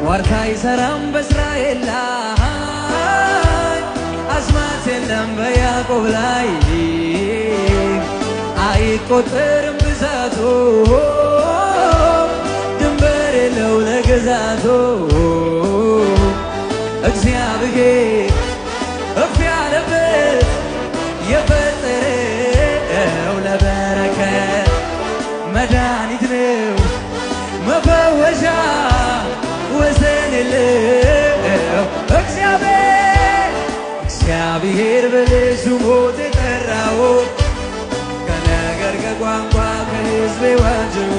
ዋርካ ይሰራም በእስራኤል ላይ አስማት የለም በያዕቆብ ላይ አይቆጠርም ብዛቱ ድንበር የለው ለግዛቱ እግዚአብሔር እፍ ያለበት የፈጠረው ለበረከት መድኃኒት ነው መፈወሻ ወሰን የለው እግዚአብሔር በልጁ ሞት የጠራው ከነገር ከቋንቋ ከሕዝብ የዋጀው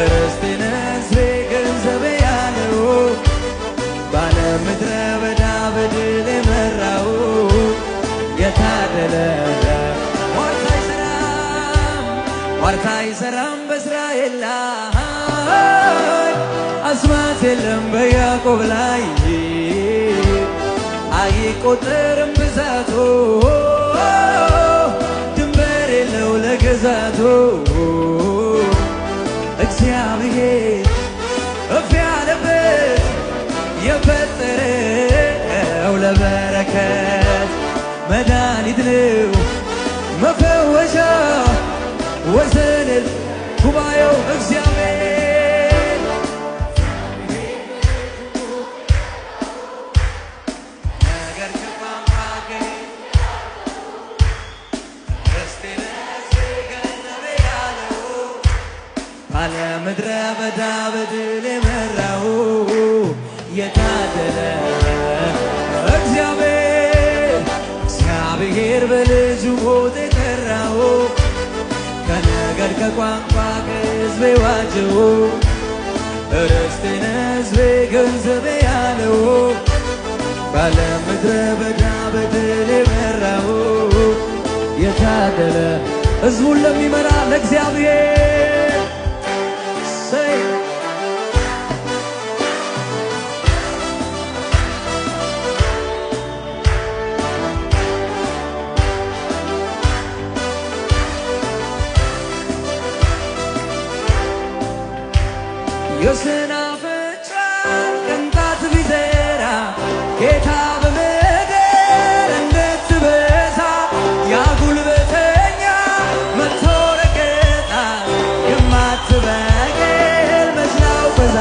ርስቴ ነስሬ ገንዘቤ ያለው በዓለም ምድረ በዳ በድል የመራው የታደለ ዋርካ አይሰራም በእስራኤል ላይ አስማት የለም በያዕቆብ ላይ አይቆጠርም ብዛቱ ድንበር የለው ለግዛቱ እግዚአብሔር እፍ ያለበት የፈጠረው ለበረከት መድኃኒት ነው መፈወሻ ወሰን ጉባኤው እግዚአብሔር ነገር ከቋንቋ ባለ ምድረ በዳ በድል የመራው የታደለ እግዚአብሔር በልጁ ሞት የጠራው ከነገር ከቋንቋ ከሕዝብ የዋጀው ርስቴ ነስሬ ገንዘቤ ያለው በዓለም ምድረ በዳ በድል የመራው የታደለ ሕዝቡን ለሚመራ ለእግዚአብሔር የሰናፍጭ ቅንጣት ቢዘራ ጌታ በምድር እንድትበዛ ያ ጉልበተኛ መጥቶ ረገጣት የማትበቅል መስላው በዛ